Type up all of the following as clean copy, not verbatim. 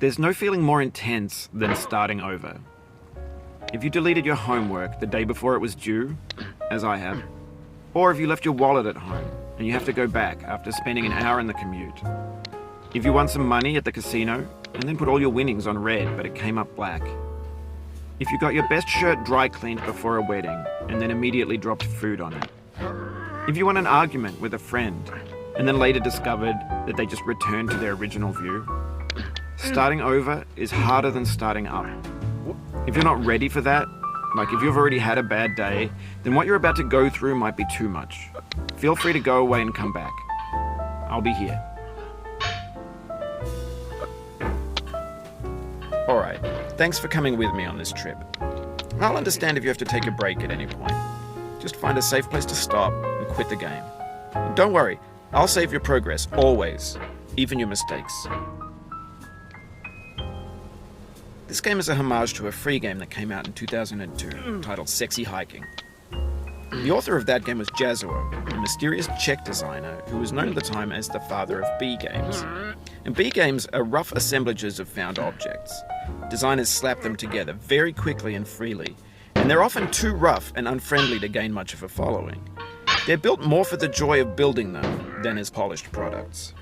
There's no feeling more intense than starting over. If you deleted your homework the day before it was due, as I have, or if you left your wallet at home and you have to go back after spending an hour in the commute. If you won some money at the casino and then put all your winnings on red but it came up black. If you got your best shirt dry cleaned before a wedding and then immediately dropped food on it. If you won an argument with a friend and then later discovered that they just returned to their original view. Starting over is harder than starting up. If you're not ready for that, like if you've already had a bad day, then what you're about to go through might be too much. Feel free to go away and come back. I'll be here. Alright, thanks for coming with me on this trip. I'll understand if you have to take a break at any point. Just find a safe place to stop and quit the game. Don't worry, I'll save your progress, always, even your mistakes. This game is a homage to a free game that came out in 2002, titled Sexy Hiking. The author of that game was Jazuo, a mysterious Czech designer who was known at the time as the father of B games. And B games are rough assemblages of found objects. Designers slap them together very quickly and freely, and they're often too rough and unfriendly to gain much of a following. They're built more for the joy of building them than as polished products.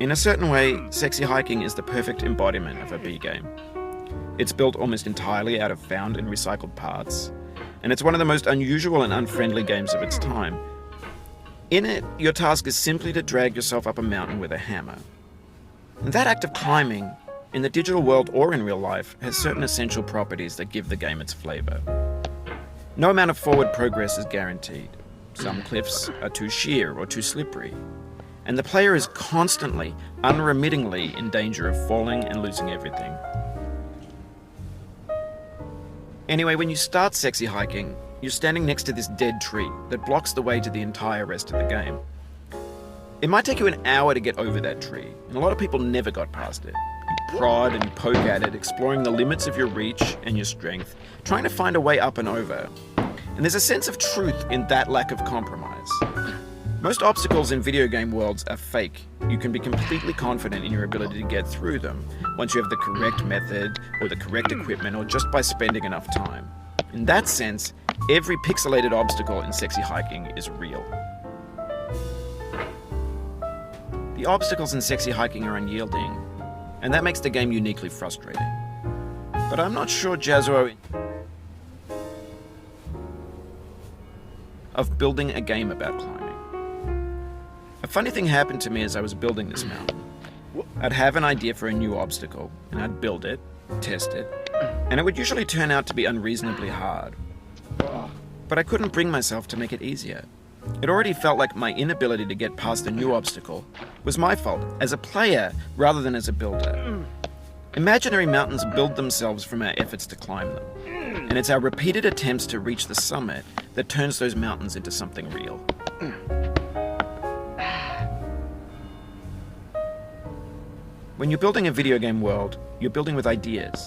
In a certain way, Sexy Hiking is the perfect embodiment of a B game. It's built almost entirely out of found and recycled parts, and it's one of the most unusual and unfriendly games of its time. In it, your task is simply to drag yourself up a mountain with a hammer. And that act of climbing, in the digital world or in real life, has certain essential properties that give the game its flavor. No amount of forward progress is guaranteed. Some cliffs are too sheer or too slippery. And the player is constantly, unremittingly in danger of falling and losing everything. Anyway, when you start Sexy Hiking, you're standing next to this dead tree that blocks the way to the entire rest of the game. It might take you an hour to get over that tree, and a lot of people never got past it. You prod and you poke at it, exploring the limits of your reach and your strength, trying to find a way up and over. And there's a sense of truth in that lack of compromise. Most obstacles in video game worlds are fake. You can be completely confident in your ability to get through them once you have the correct method or the correct equipment or just by spending enough time. In that sense, every pixelated obstacle in Sexy Hiking is real. The obstacles in Sexy Hiking are unyielding, and that makes the game uniquely frustrating. But I'm not sure Jazuo of building a game about climbing. A funny thing happened to me as I was building this mountain. I'd have an idea for a new obstacle, and I'd build it, test it, and it would usually turn out to be unreasonably hard. But I couldn't bring myself to make it easier. It already felt like my inability to get past a new obstacle was my fault, as a player rather than as a builder. Imaginary mountains build themselves from our efforts to climb them, and it's our repeated attempts to reach the summit that turns those mountains into something real. When you're building a video game world, you're building with ideas.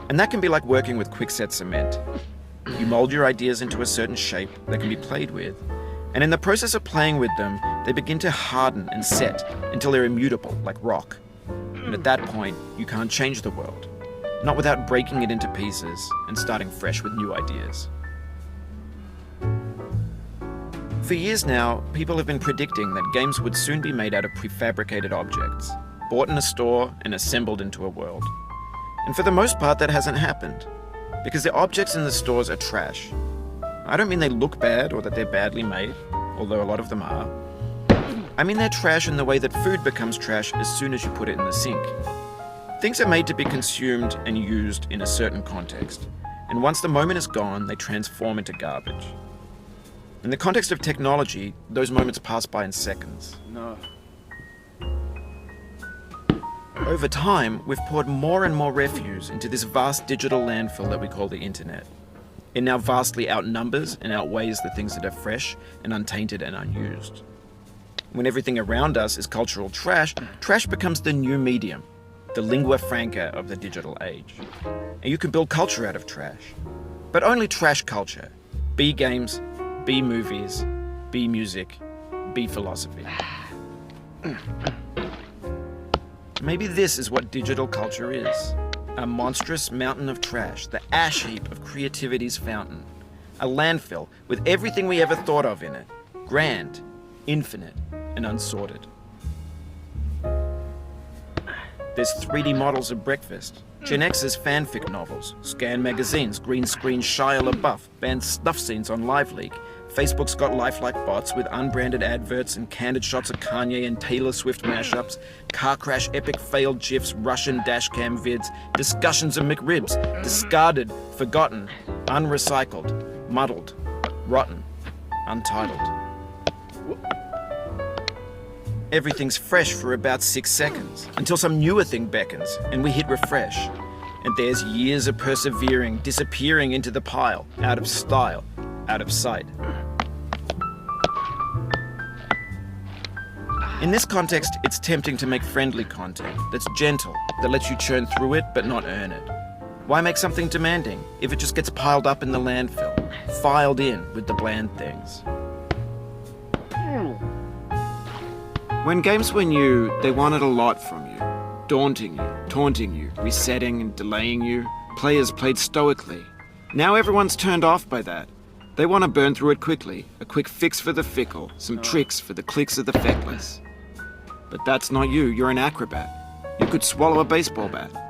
And that can be like working with quickset cement. You mold your ideas into a certain shape that can be played with, and in the process of playing with them, they begin to harden and set until they're immutable, like rock. And at that point, you can't change the world, not without breaking it into pieces and starting fresh with new ideas. For years now, people have been predicting that games would soon be made out of prefabricated objects, bought in a store and assembled into a world. And for the most part, that hasn't happened, because the objects in the stores are trash. I don't mean they look bad or that they're badly made, although a lot of them are. I mean they're trash in the way that food becomes trash as soon as you put it in the sink. Things are made to be consumed and used in a certain context, and once the moment is gone, they transform into garbage. In the context of technology, those moments pass by in seconds. No. Over time, we've poured more and more refuse into this vast digital landfill that we call the internet. It now vastly outnumbers and outweighs the things that are fresh and untainted and unused. When everything around us is cultural trash, trash becomes the new medium, the lingua franca of the digital age. And you can build culture out of trash. But only trash culture. B games, B movies, B music, B philosophy. Maybe this is what digital culture is. A monstrous mountain of trash, the ash heap of creativity's fountain. A landfill with everything we ever thought of in it. Grand, infinite, and unsorted. There's 3D models of breakfast, Gen X's fanfic novels, scan magazines, green screen Shia LaBeouf, banned snuff scenes on LiveLeak. Facebook's got lifelike bots with unbranded adverts and candid shots of Kanye and Taylor Swift mashups, car crash epic failed GIFs, Russian dashcam vids, discussions of McRibs, discarded, forgotten, unrecycled, muddled, rotten, untitled. Everything's fresh for about 6 seconds, until some newer thing beckons, and we hit refresh. And there's years of persevering, disappearing into the pile, out of style, out of sight. In this context, it's tempting to make friendly content that's gentle, that lets you churn through it but not earn it. Why make something demanding if it just gets piled up in the landfill, filed in with the bland things? When games were new, they wanted a lot from you. Daunting you, taunting you, resetting and delaying you. Players played stoically. Now everyone's turned off by that. They want to burn through it quickly, a quick fix for the fickle, some tricks for the clicks of the feckless. But that's not you, you're an acrobat. You could swallow a baseball bat. Now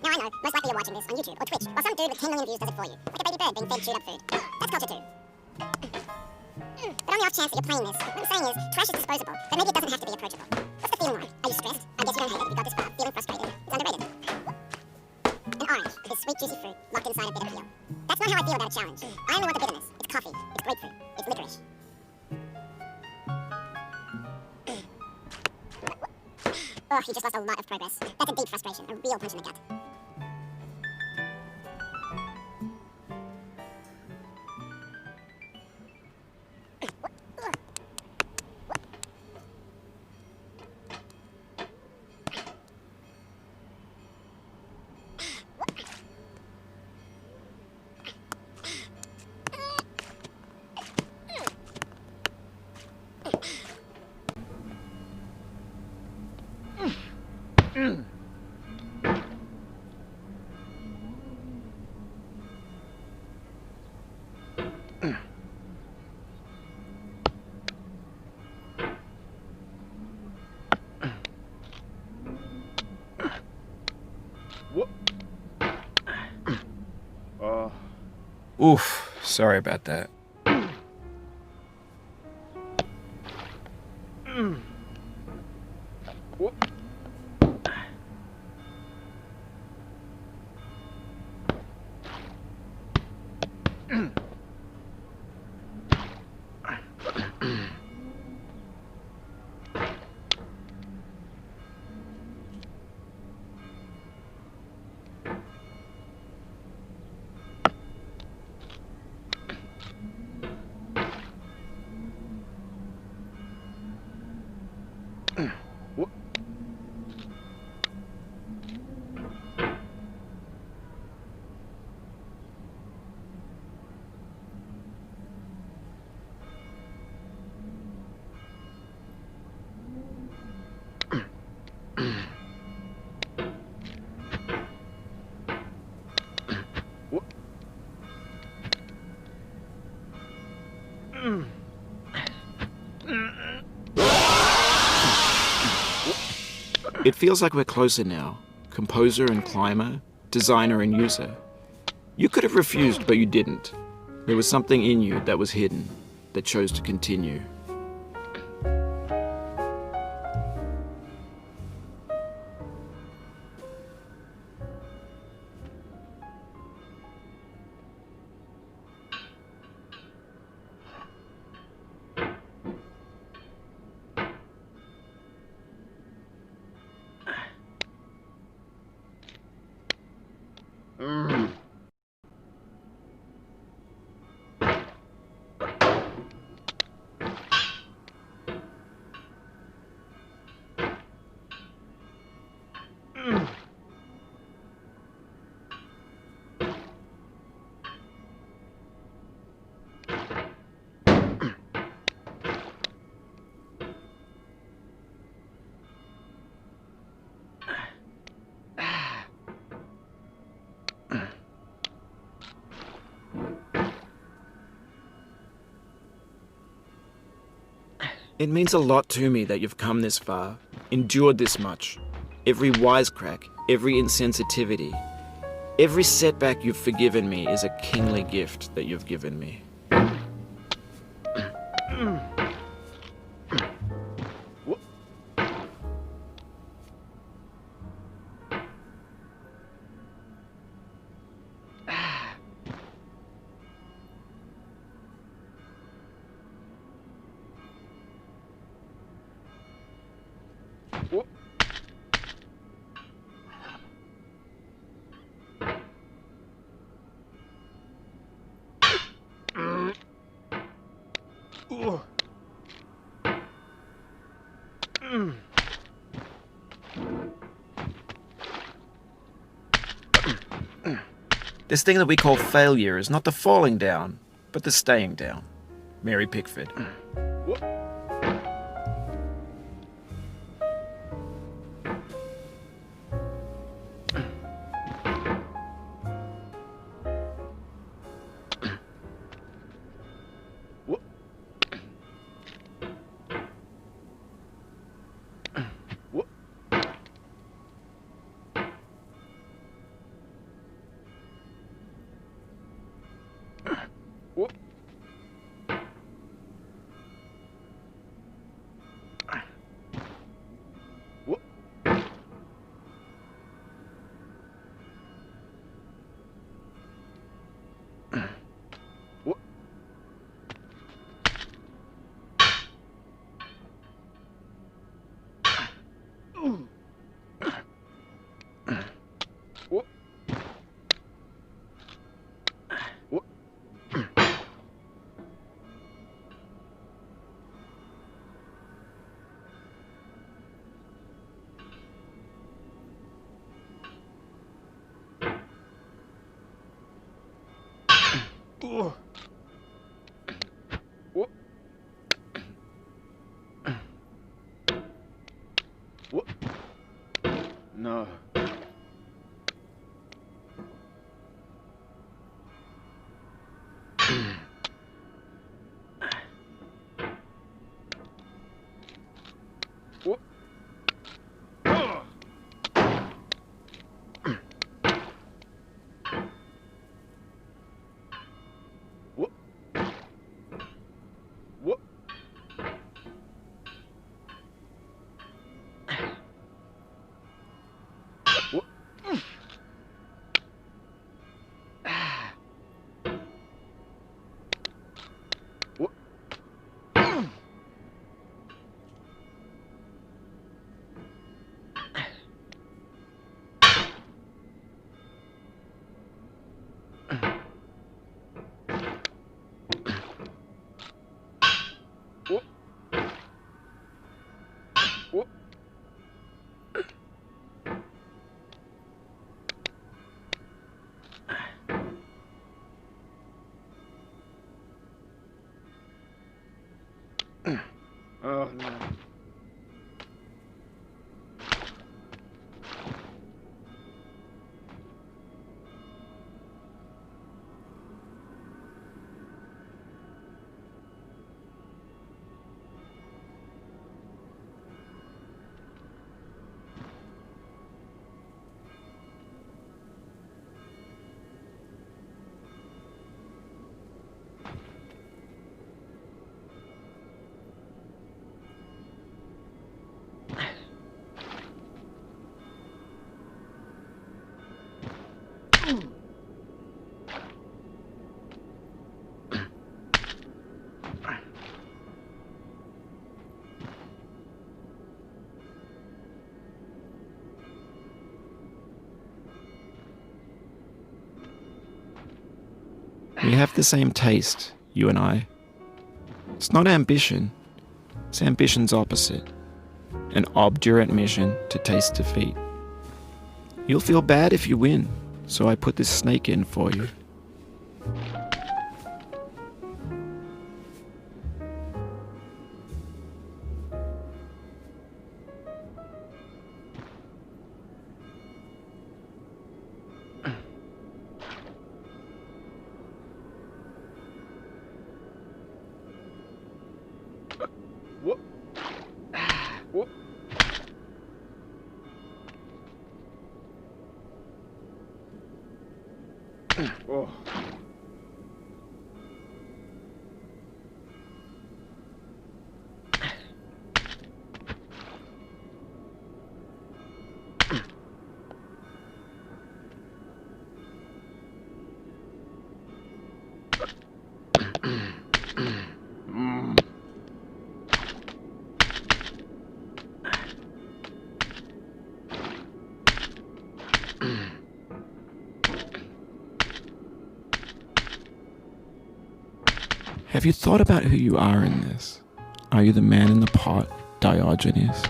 I know, most likely you're watching this on YouTube or Twitch, while some dude with 10 million views does it for you. Like a baby bird being fed chewed up food. That's culture too. But on the off chance that you're playing this, what I'm saying is, trash is disposable, but maybe it doesn't have to be approachable. What's the feeling like? Are you stressed? I guess you don't hate it if you got this far. Feeling frustrated? It's underrated. An orange, with this sweet juicy fruit, locked inside a bitter peel. That's not how I feel about a challenge. I only want the bitterness. It's coffee, it's grapefruit, it's licorice. Oh, you just lost a lot of progress. That's a deep frustration, a real punch in the gut. Oof, sorry about that. It feels like we're closer now. Composer and climber, designer and user. You could have refused, but you didn't. There was something in you that was hidden, that chose to continue. It means a lot to me that you've come this far, endured this much. Every wisecrack, every insensitivity, every setback you've forgiven me is a kingly gift that you've given me. This thing that we call failure is not the falling down, but the staying down. Mary Pickford. No. Oh, no. We have the same taste, you and I. It's not ambition. It's ambition's opposite. An obdurate mission to taste defeat. You'll feel bad if you win, so I put this snake in for you. What? Oh. Have you thought about who you are in this? Are you the man in the pot, Diogenes?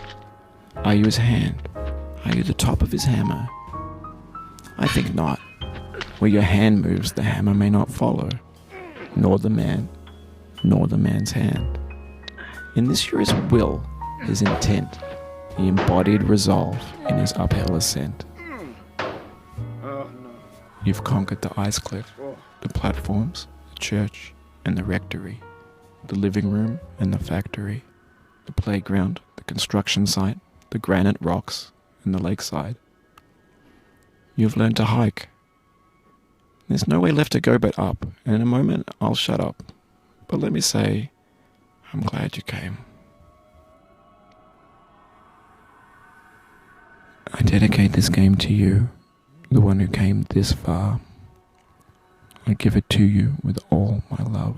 Are you his hand? Are you the top of his hammer? I think not. Where your hand moves, the hammer may not follow, nor the man, nor the man's hand. In this you're his will, his intent, the embodied resolve in his uphill ascent. You've conquered the ice cliff, the platforms, the church, and the rectory, the living room and the factory, the playground, the construction site, the granite rocks, and the lakeside. You've learned to hike. There's no way left to go but up, and in a moment I'll shut up. But let me say, I'm glad you came. I dedicate this game to you, the one who came this far. I give it to you with all my love.